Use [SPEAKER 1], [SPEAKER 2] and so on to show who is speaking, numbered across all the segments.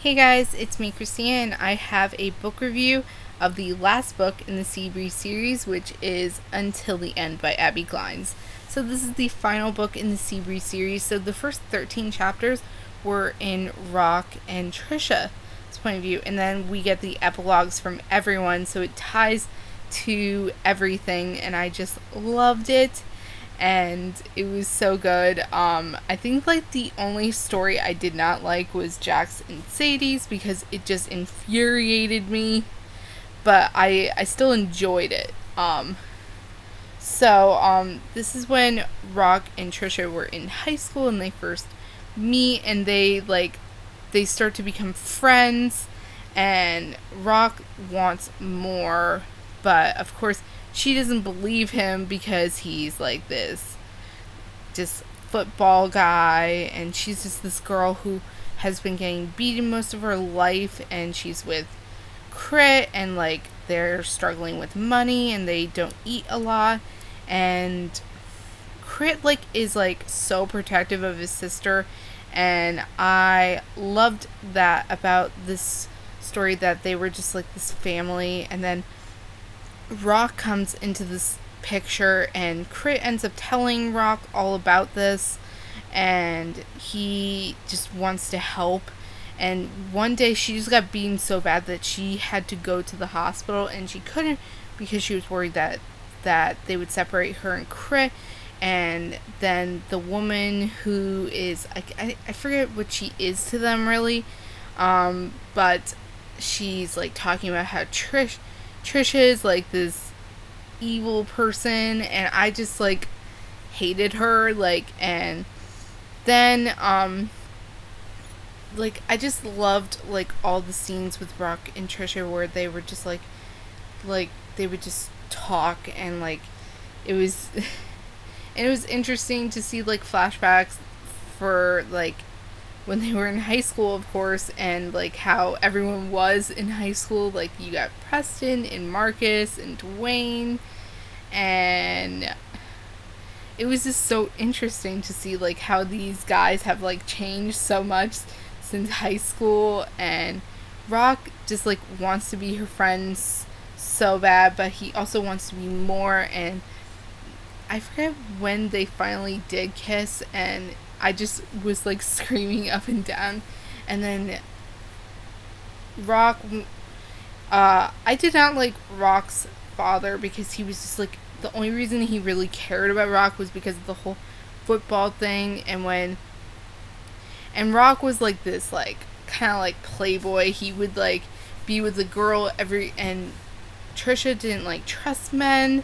[SPEAKER 1] Hey guys, it's me, Christina, and I have a book review of the last book in the Seabury series, which is Until the End by Abbi Glines. So this is the final book in the Seabury series. So the first 13 chapters were in Rock and Trisha's point of view, and then we get the epilogues from everyone, so it ties to everything, and I just loved it. And it was so good. I think the only story I did not like was Jax and Sadie's because it just infuriated me, but I still enjoyed it. This is when Rock and Trisha were in high school and they first meet, and they start to become friends, and Rock wants more, but of course she doesn't believe him because he's like this just football guy, and she's just this girl who has been getting beaten most of her life, and she's with Crit, and they're struggling with money and they don't eat a lot, and Crit is so protective of his sister, and I loved that about this story, that they were just this family. And then Rock comes into this picture, and Crit ends up telling Rock all about this, and he just wants to help. And one day she just got beaten so bad that she had to go to the hospital, and she couldn't because she was worried that they would separate her and Crit. And then the woman who is, I forget what she is to them really, but she's talking about how Trisha is this evil person, and I just hated her, and then I just loved all the scenes with Rock and Trisha where they were just they would just talk, and it was and it was interesting to see flashbacks for when they were in high school, of course, and how everyone was in high school. You got Preston and Marcus and Dwayne, and it was just so interesting to see how these guys have changed so much since high school. And Rock just wants to be her friends so bad, but he also wants to be more. And I forget when they finally did kiss, and I just was screaming up and down. And then Rock, I did not like Rock's father because he was just the only reason he really cared about Rock was because of the whole football thing. And Rock was this kind of playboy. He would be with a girl and Trisha didn't trust men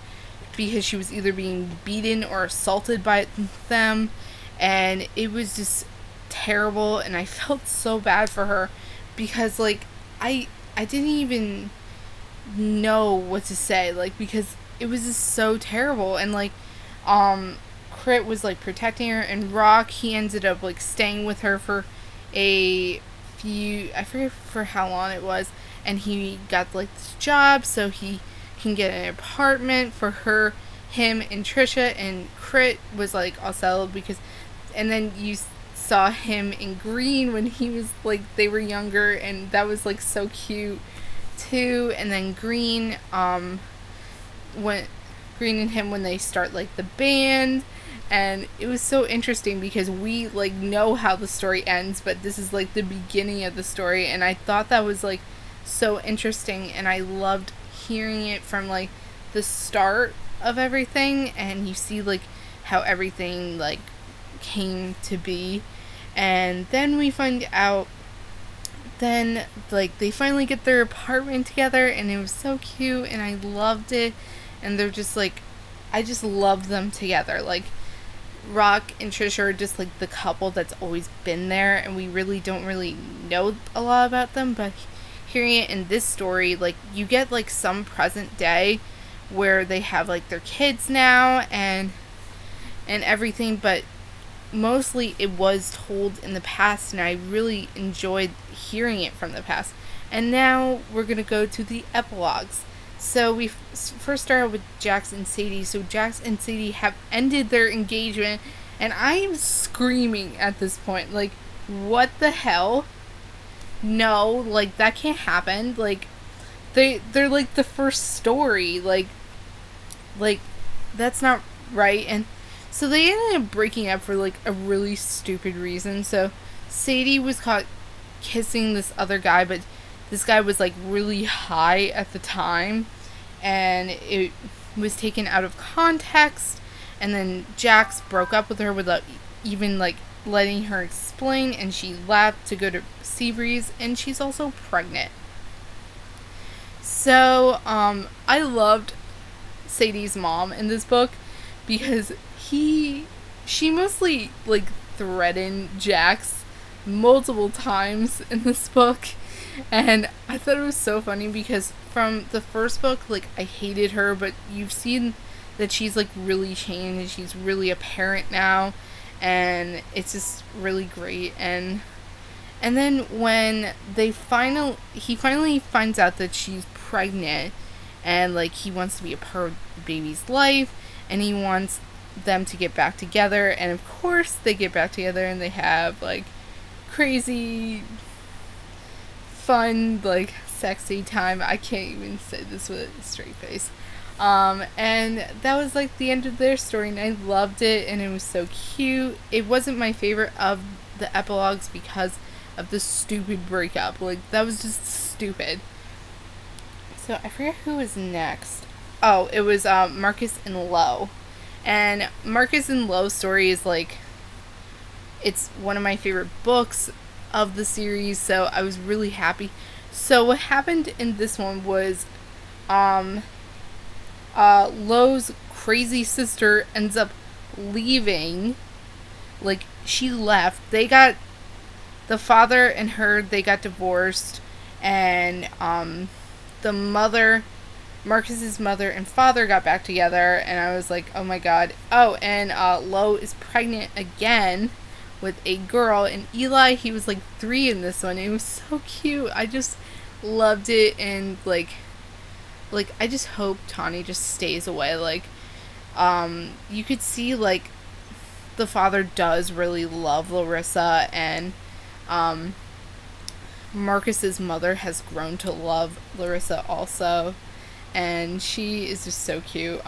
[SPEAKER 1] because she was either being beaten or assaulted by them, and it was just terrible. And I felt so bad for her because I didn't even know what to say, because it was just so terrible. And Crit was protecting her, and Rock, he ended up staying with her for a few, I forget for how long it was, and he got this job so he can get an apartment for him and Trisha. And Crit was all settled because, and then you saw him in Green when he was they were younger, and that was so cute too. And then Green and him when they start the band, and it was so interesting because we know how the story ends, but this is the beginning of the story, and I thought that was so interesting, and I loved hearing it from the start of everything, and you see how everything came to be. And then we find out, then they finally get their apartment together, and it was so cute, and I loved it. And they're just I just love them together. Rock and Trisha are just the couple that's always been there, and we really don't really know a lot about them, but hearing it in this story, you get some present day where they have their kids now and everything, but mostly it was told in the past, and I really enjoyed hearing it from the past. And now we're gonna go to the epilogues. So we first started with Jax and Sadie. So Jax and Sadie have ended their engagement, and I am screaming at this point. What the hell? no, like, that can't happen. Like, they're like the first story. Like, that's not right. And so they ended up breaking up for, like, a really stupid reason. So Sadie was caught kissing this other guy, but this guy was, like, really high at the time, and it was taken out of context, and then Jax broke up with her without even, like, letting her explain, and she left to go to Seabreeze, and she's also pregnant. So, I loved Sadie's mom in this book because she mostly, like, threatened Jax multiple times in this book, and I thought it was so funny because from the first book, like, I hated her, but you've seen that she's, like, really changed and she's really a parent now, and it's just really great. And then when he finally finds out that she's pregnant, and, like, he wants to be a part of the baby's life, and he wants them to get back together, and of course they get back together and they have, like, crazy fun, like, sexy time. I can't even say this with a straight face. And that was, like, the end of their story, and I loved it, and it was so cute. It wasn't my favorite of the epilogues because of the stupid breakup. Like, that was just stupid. So I forget who was next. Oh, it was Marcus and Lo. And Marcus and Lo's story is, like, it's one of my favorite books of the series, so I was really happy. So what happened in this one was Lo's crazy sister ends up leaving. Like, she left. The father and her, they got divorced, and the mother, Marcus's mother and father got back together, and I was like, oh my god. Oh, and Lo is pregnant again with a girl, and Eli, he was, like, 3 in this one. It was so cute. I just loved it, and, like, I just hope Tawny just stays away. Like, you could see, like, the father does really love Larissa, and Marcus's mother has grown to love Larissa also, and she is just so cute.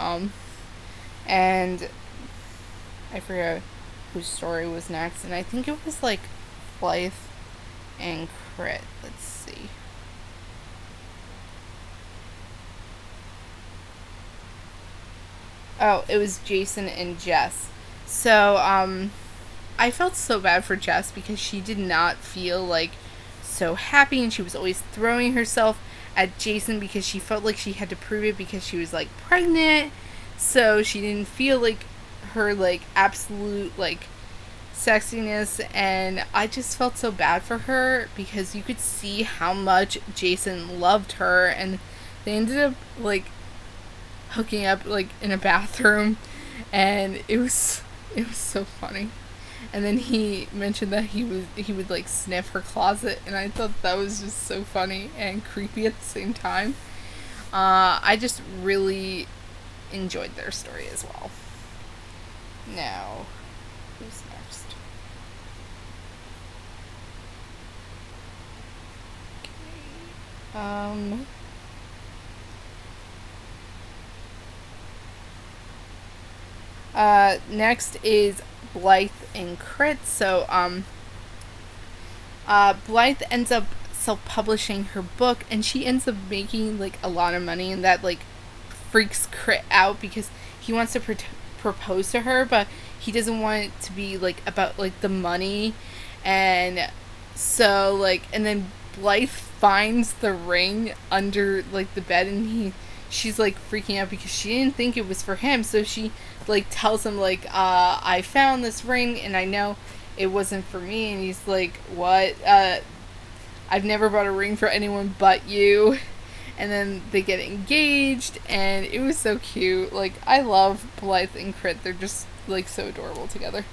[SPEAKER 1] And I forget whose story was next, and I think it was, like, Blythe and Crit. Let's see. Oh, it was Jason and Jess. So, I felt so bad for Jess because she did not feel, like, so happy, and she was always throwing herself at Jason because she felt like she had to prove it because she was, like, pregnant. So she didn't feel like her, like, absolute, like, sexiness, and I just felt so bad for her because you could see how much Jason loved her, and they ended up, like, hooking up, like, in a bathroom, and it was so funny. And then he mentioned that he would, like, sniff her closet, and I thought that was just so funny and creepy at the same time. I just really enjoyed their story as well. Now, who's next? Okay. Next is Blythe and Crit. So, Blythe ends up self-publishing her book, and she ends up making, like, a lot of money, and that, like, freaks Crit out because he wants to propose to her, but he doesn't want it to be, like, about, like, the money. And so, like, and then Blythe finds the ring under, like, the bed, and she's, like, freaking out because she didn't think it was for him. So she, like, tells him, like, I found this ring and I know it wasn't for me. And he's like, what? I've never bought a ring for anyone but you. And then they get engaged, and it was so cute. Like, I love Blythe and Crit. They're just, like, so adorable together.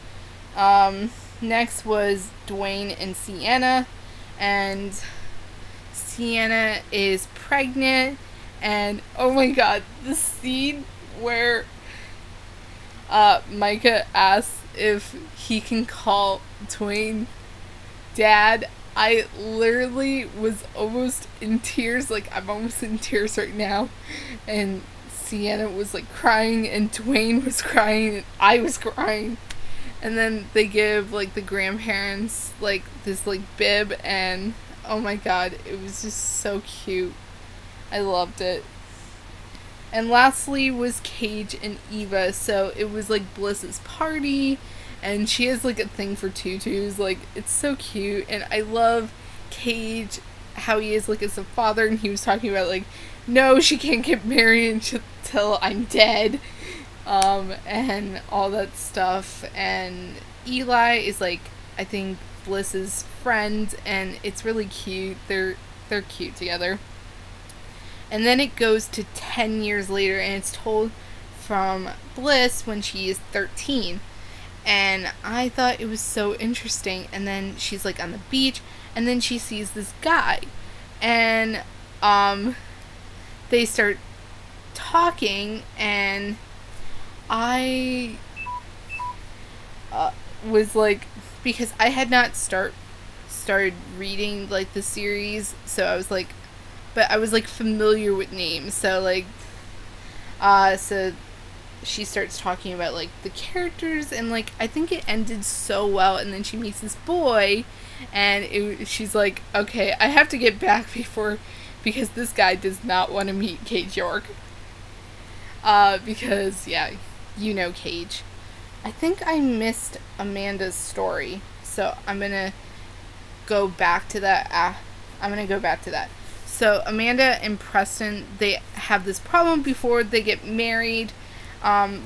[SPEAKER 1] Next was Dwayne and Sienna, and Sienna is pregnant, and oh my god, the scene where Micah asks if he can call Dwayne Dad, I literally was almost in tears. Like, I'm almost in tears right now. And Sienna was like crying, and Dwayne was crying, and I was crying. And then they give like the grandparents like this like bib, and oh my god, it was just so cute. I loved it. And lastly was Cage and Eva. So it was like Bliss's party, and she has like a thing for tutus. Like, it's so cute, and I love Cage, how he is like as a father, and he was talking about like, no, she can't get married until I'm dead, and all that stuff. And Eli is like, I think, Bliss's friend, and it's really cute. They're cute together. And then it goes to 10 years later, and it's told from Bliss when she is 13. And I thought it was so interesting. And then she's like on the beach, and then she sees this guy. And they start talking, and I was like, because I had not started reading like the series, so I was like, but I was like familiar with names, so like, so she starts talking about like the characters, and like I think it ended so well, and then she meets this boy, and she's like, okay, I have to get back because this guy does not want to meet Cage York, because yeah, you know Cage. I think I missed Amanda's story, so I'm gonna go back to that. So Amanda and Preston, they have this problem before they get married,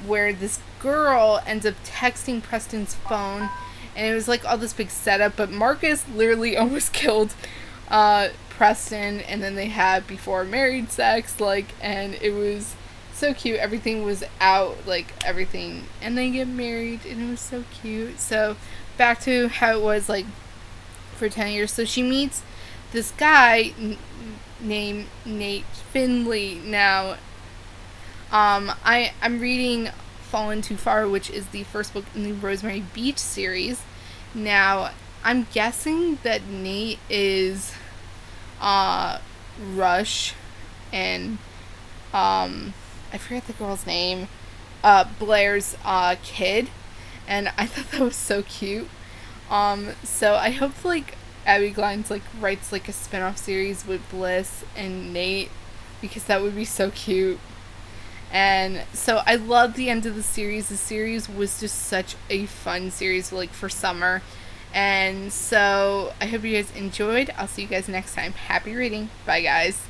[SPEAKER 1] where this girl ends up texting Preston's phone, and it was like all this big setup, but Marcus literally almost killed Preston, and then they had before married sex, like, and it was so cute. Everything was out, like, everything, and they get married, and it was so cute. So back to how it was like for 10 years. So she meets this guy named Nate Finley. Now, I'm reading Fallen Too Far, which is the first book in the Rosemary Beach series. Now, I'm guessing that Nate is Rush and I forget the girl's name, Blair's kid, and I thought that was so cute. So I hope like Abbi Glines like writes like a spin-off series with Bliss and Nate, because that would be so cute. And so I love the end of the series. The series was just such a fun series, like, for summer. And so I hope you guys enjoyed. I'll see you guys next time. Happy reading. Bye, guys.